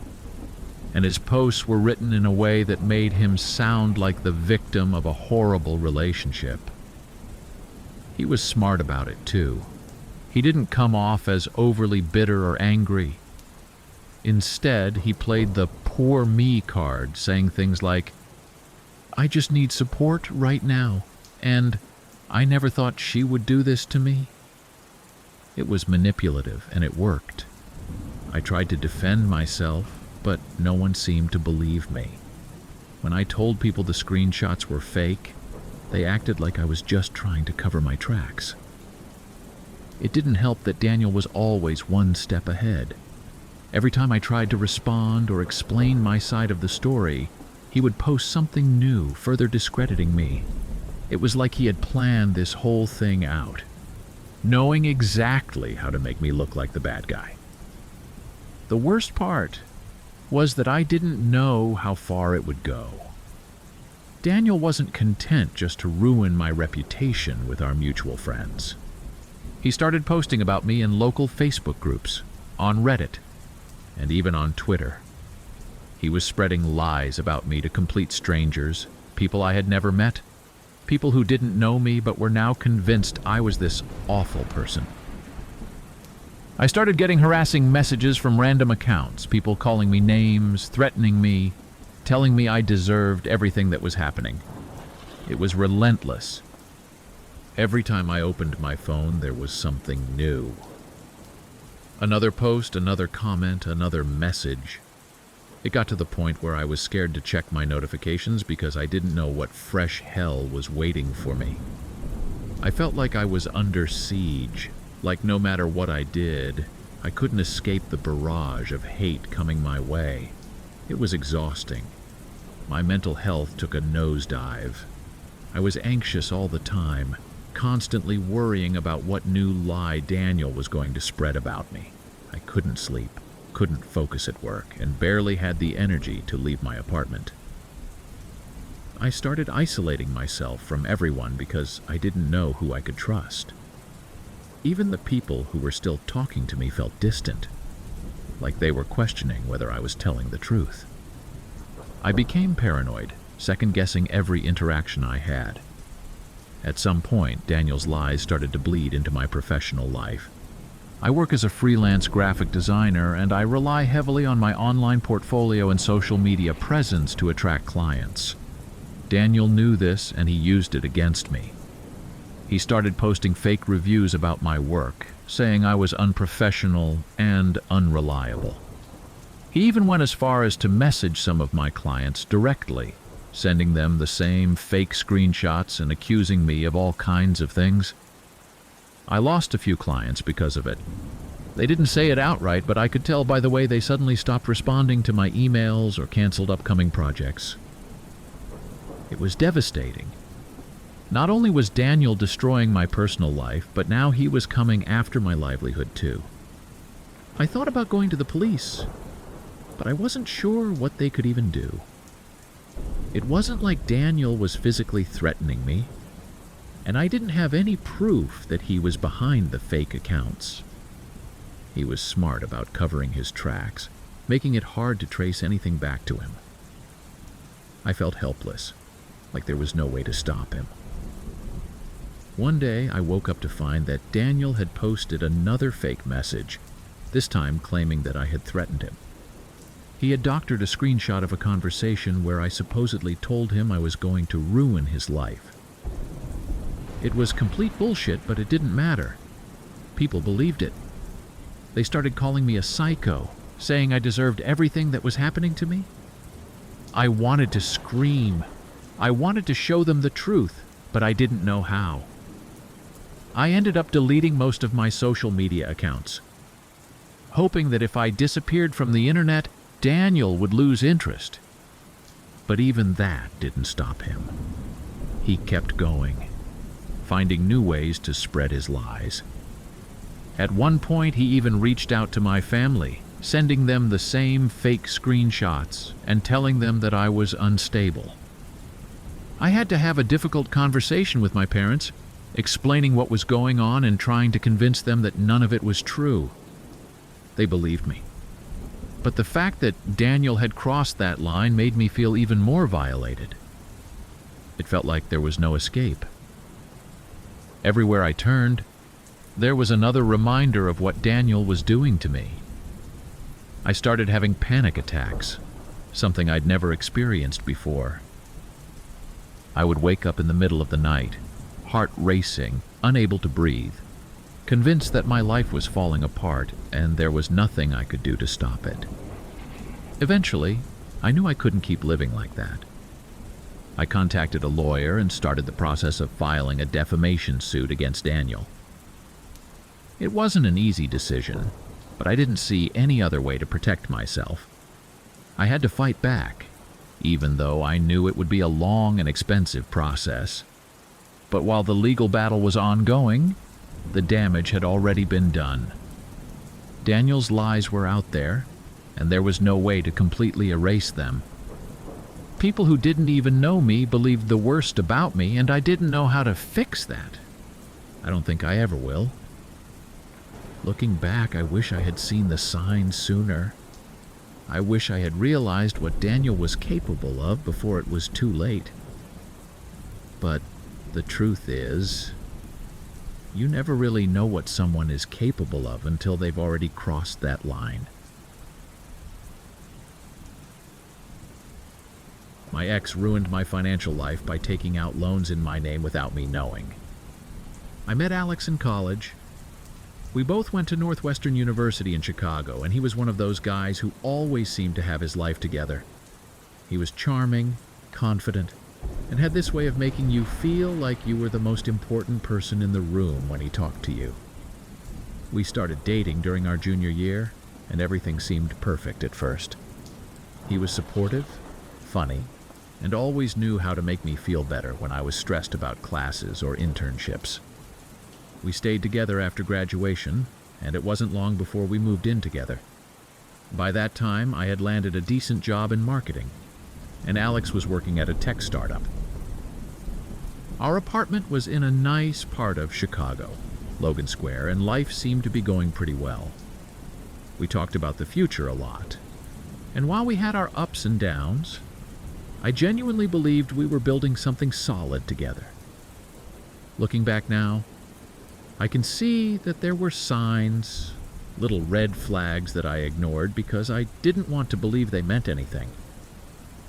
and his posts were written in a way that made him sound like the victim of a horrible relationship. He was smart about it, too. He didn't come off as overly bitter or angry. Instead, he played the poor me card, saying things like, "I just need support right now," and "I never thought she would do this to me." It was manipulative, and it worked. I tried to defend myself, but no one seemed to believe me. When I told people the screenshots were fake, they acted like I was just trying to cover my tracks. It didn't help that Daniel was always one step ahead. Every time I tried to respond or explain my side of the story, he would post something new, further discrediting me. It was like he had planned this whole thing out, knowing exactly how to make me look like the bad guy. The worst part was that I didn't know how far it would go. Daniel wasn't content just to ruin my reputation with our mutual friends. He started posting about me in local Facebook groups, on Reddit, and even on Twitter. He was spreading lies about me to complete strangers, people I had never met, people who didn't know me but were now convinced I was this awful person. I started getting harassing messages from random accounts, people calling me names, threatening me, telling me I deserved everything that was happening. It was relentless. Every time I opened my phone, there was something new. Another post, another comment, another message. It got to the point where I was scared to check my notifications because I didn't know what fresh hell was waiting for me. I felt like I was under siege, like no matter what I did, I couldn't escape the barrage of hate coming my way. It was exhausting. My mental health took a nosedive. I was anxious all the time, constantly worrying about what new lie Daniel was going to spread about me. I couldn't sleep, couldn't focus at work, and barely had the energy to leave my apartment. I started isolating myself from everyone because I didn't know who I could trust. Even the people who were still talking to me felt distant, like they were questioning whether I was telling the truth. I became paranoid, second-guessing every interaction I had. At some point, Daniel's lies started to bleed into my professional life. I work as a freelance graphic designer, and I rely heavily on my online portfolio and social media presence to attract clients. Daniel knew this, and he used it against me. He started posting fake reviews about my work, saying I was unprofessional and unreliable. He even went as far as to message some of my clients directly, sending them the same fake screenshots and accusing me of all kinds of things. I lost a few clients because of it. They didn't say it outright, but I could tell by the way they suddenly stopped responding to my emails or canceled upcoming projects. It was devastating. Not only was Daniel destroying my personal life, but now he was coming after my livelihood too. I thought about going to the police, but I wasn't sure what they could even do. It wasn't like Daniel was physically threatening me, and I didn't have any proof that he was behind the fake accounts. He was smart about covering his tracks, making it hard to trace anything back to him. I felt helpless, like there was no way to stop him. One day, I woke up to find that Daniel had posted another fake message, this time claiming that I had threatened him. He had doctored a screenshot of a conversation where I supposedly told him I was going to ruin his life. It was complete bullshit, but it didn't matter. People believed it. They started calling me a psycho, saying I deserved everything that was happening to me. I wanted to scream. I wanted to show them the truth, but I didn't know how. I ended up deleting most of my social media accounts, hoping that if I disappeared from the internet, Daniel would lose interest. But even that didn't stop him. He kept going, finding new ways to spread his lies. At one point, he even reached out to my family, sending them the same fake screenshots and telling them that I was unstable. I had to have a difficult conversation with my parents, explaining what was going on and trying to convince them that none of it was true. They believed me. But the fact that Daniel had crossed that line made me feel even more violated. It felt like there was no escape. Everywhere I turned, there was another reminder of what Daniel was doing to me. I started having panic attacks, something I'd never experienced before. I would wake up in the middle of the night, heart racing, unable to breathe, convinced that my life was falling apart and there was nothing I could do to stop it. Eventually, I knew I couldn't keep living like that. I contacted a lawyer and started the process of filing a defamation suit against Daniel. It wasn't an easy decision, but I didn't see any other way to protect myself. I had to fight back, even though I knew it would be a long and expensive process. But while the legal battle was ongoing, the damage had already been done. Daniel's lies were out there, and there was no way to completely erase them. People who didn't even know me believed the worst about me, and I didn't know how to fix that. I don't think I ever will. Looking back, I wish I had seen the signs sooner. I wish I had realized what Daniel was capable of before it was too late. But the truth is, you never really know what someone is capable of until they've already crossed that line. My ex ruined my financial life by taking out loans in my name without me knowing. I met Alex in college. We both went to Northwestern University in Chicago, and he was one of those guys who always seemed to have his life together. He was charming, confident, and had this way of making you feel like you were the most important person in the room when he talked to you. We started dating during our junior year, and everything seemed perfect at first. He was supportive, funny, and always knew how to make me feel better when I was stressed about classes or internships. We stayed together after graduation, and it wasn't long before we moved in together. By that time, I had landed a decent job in marketing, and Alex was working at a tech startup. Our apartment was in a nice part of Chicago, Logan Square, and life seemed to be going pretty well. We talked about the future a lot, and while we had our ups and downs, I genuinely believed we were building something solid together. Looking back now, I can see that there were signs, little red flags that I ignored because I didn't want to believe they meant anything.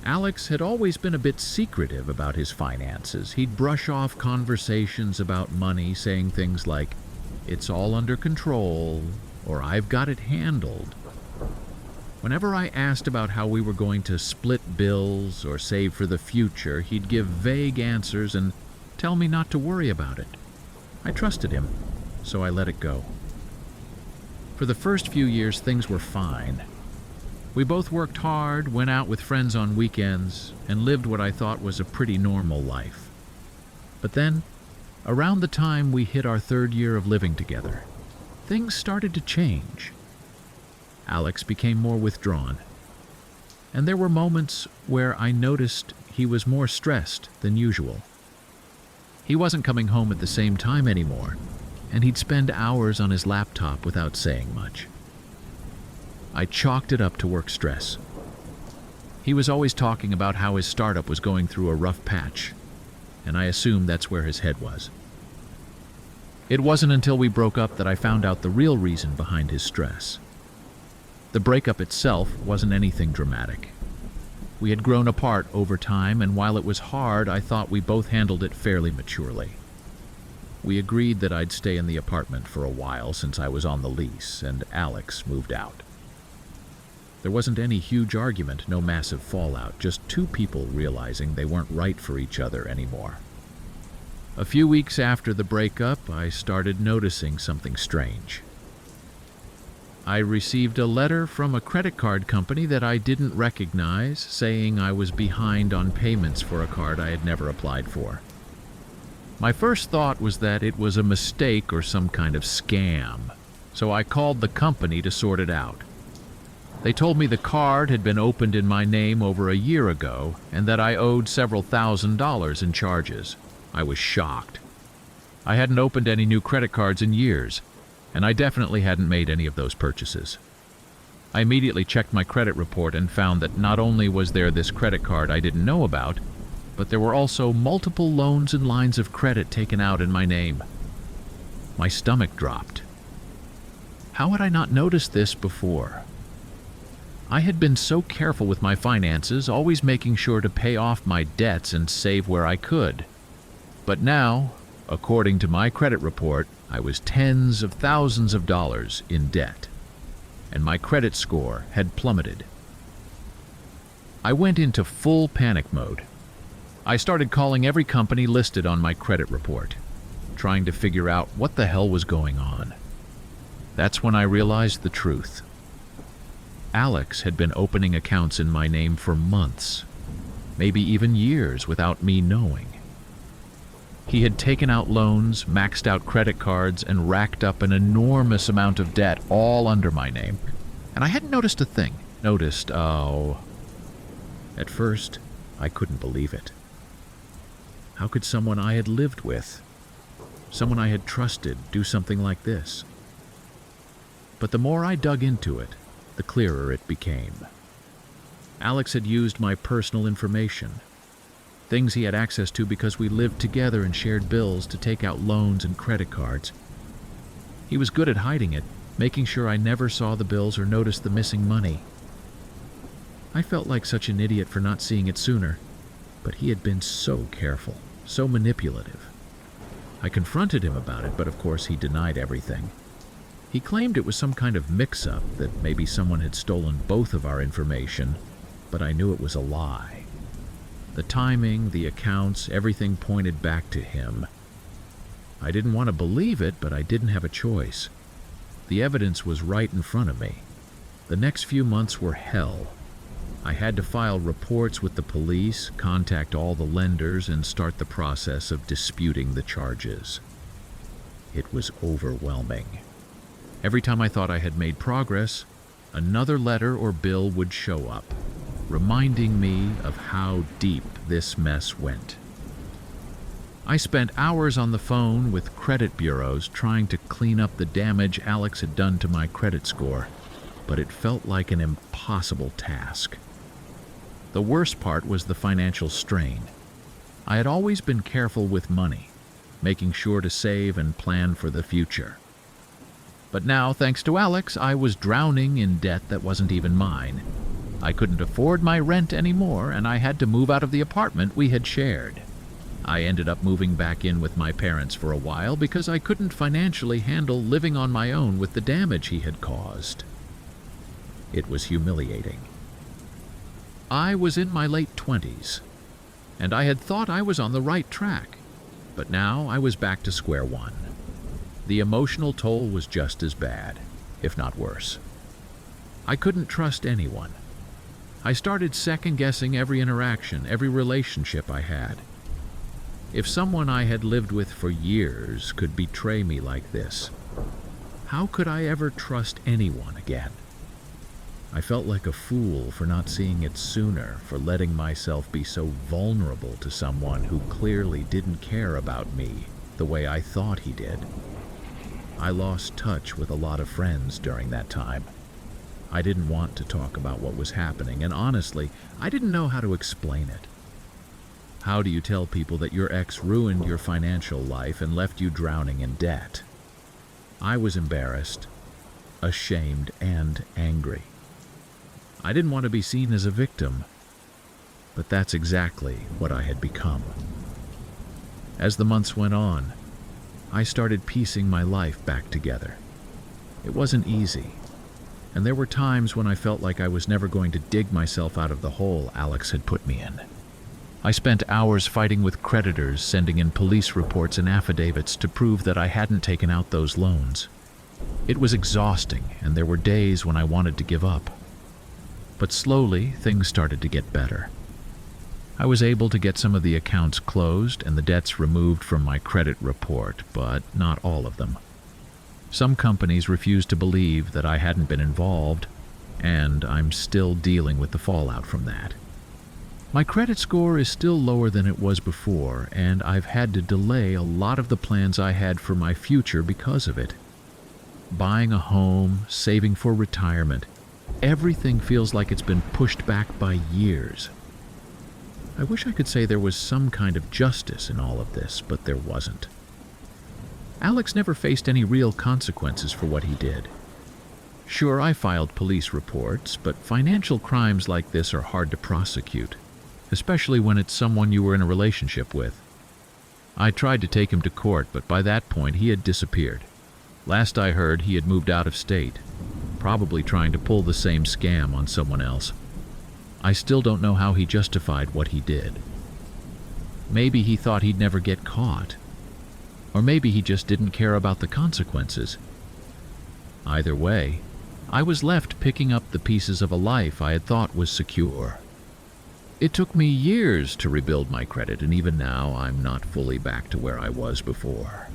Alex had always been a bit secretive about his finances. He'd brush off conversations about money, saying things like, "It's all under control," or "I've got it handled." Whenever I asked about how we were going to split bills or save for the future, he'd give vague answers and tell me not to worry about it. I trusted him, so I let it go. For the first few years, things were fine. We both worked hard, went out with friends on weekends, and lived what I thought was a pretty normal life. But then, around the time we hit our 3rd year of living together, things started to change. Alex became more withdrawn, and there were moments where I noticed he was more stressed than usual. He wasn't coming home at the same time anymore, and he'd spend hours on his laptop without saying much. I chalked it up to work stress. He was always talking about how his startup was going through a rough patch, and I assumed that's where his head was. It wasn't until we broke up that I found out the real reason behind his stress. The breakup itself wasn't anything dramatic. We had grown apart over time, and while it was hard, I thought we both handled it fairly maturely. We agreed that I'd stay in the apartment for a while since I was on the lease, and Alex moved out. There wasn't any huge argument, no massive fallout, just two people realizing they weren't right for each other anymore. A few weeks after the breakup, I started noticing something strange. I received a letter from a credit card company that I didn't recognize, saying I was behind on payments for a card I had never applied for. My first thought was that it was a mistake or some kind of scam, so I called the company to sort it out. They told me the card had been opened in my name over a year ago and that I owed several $1,000s in charges. I was shocked. I hadn't opened any new credit cards in years, and I definitely hadn't made any of those purchases. I immediately checked my credit report and found that not only was there this credit card I didn't know about, but there were also multiple loans and lines of credit taken out in my name. My stomach dropped. How had I not noticed this before? I had been so careful with my finances, always making sure to pay off my debts and save where I could. But now, according to my credit report, I was tens of thousands of dollars in debt, and my credit score had plummeted. I went into full panic mode. I started calling every company listed on my credit report, trying to figure out what the hell was going on. That's when I realized the truth. Alex had been opening accounts in my name for months, maybe even years, without me knowing. He had taken out loans, maxed out credit cards, and racked up an enormous amount of debt all under my name. And I hadn't noticed a thing. At first, I couldn't believe it. How could someone I had lived with, someone I had trusted, do something like this? But the more I dug into it, the clearer it became. Alex had used my personal information, things he had access to because we lived together and shared bills, to take out loans and credit cards. He was good at hiding it, making sure I never saw the bills or noticed the missing money. I felt like such an idiot for not seeing it sooner, but he had been so careful, so manipulative. I confronted him about it, but of course he denied everything. He claimed it was some kind of mix-up, that maybe someone had stolen both of our information, but I knew it was a lie. The timing, the accounts, everything pointed back to him. I didn't want to believe it, but I didn't have a choice. The evidence was right in front of me. The next few months were hell. I had to file reports with the police, contact all the lenders, and start the process of disputing the charges. It was overwhelming. Every time I thought I had made progress, another letter or bill would show up, reminding me of how deep this mess went. I spent hours on the phone with credit bureaus trying to clean up the damage Alex had done to my credit score, but it felt like an impossible task. The worst part was the financial strain. I had always been careful with money, making sure to save and plan for the future. But now, thanks to Alex, I was drowning in debt that wasn't even mine. I couldn't afford my rent anymore, and I had to move out of the apartment we had shared. I ended up moving back in with my parents for a while because I couldn't financially handle living on my own with the damage he had caused. It was humiliating. I was in my late 20s, and I had thought I was on the right track, but now I was back to square one. The emotional toll was just as bad, if not worse. I couldn't trust anyone. I started second-guessing every interaction, every relationship I had. If someone I had lived with for years could betray me like this, how could I ever trust anyone again? I felt like a fool for not seeing it sooner, for letting myself be so vulnerable to someone who clearly didn't care about me the way I thought he did. I lost touch with a lot of friends during that time. I didn't want to talk about what was happening, and honestly, I didn't know how to explain it. How do you tell people that your ex ruined your financial life and left you drowning in debt? I was embarrassed, ashamed, and angry. I didn't want to be seen as a victim, but that's exactly what I had become. As the months went on, I started piecing my life back together. It wasn't easy, and there were times when I felt like I was never going to dig myself out of the hole Alex had put me in. I spent hours fighting with creditors, sending in police reports and affidavits to prove that I hadn't taken out those loans. It was exhausting, and there were days when I wanted to give up. But slowly, things started to get better. I was able to get some of the accounts closed and the debts removed from my credit report, but not all of them. Some companies refused to believe that I hadn't been involved, and I'm still dealing with the fallout from that. My credit score is still lower than it was before, and I've had to delay a lot of the plans I had for my future because of it. Buying a home, saving for retirement, everything feels like it's been pushed back by years. I wish I could say there was some kind of justice in all of this, but there wasn't. Alex never faced any real consequences for what he did. Sure, I filed police reports, but financial crimes like this are hard to prosecute, especially when it's someone you were in a relationship with. I tried to take him to court, but by that point he had disappeared. Last I heard, he had moved out of state, probably trying to pull the same scam on someone else. I still don't know how he justified what he did. Maybe he thought he'd never get caught. Or maybe he just didn't care about the consequences. Either way, I was left picking up the pieces of a life I had thought was secure. It took me years to rebuild my credit, and even now I'm not fully back to where I was before.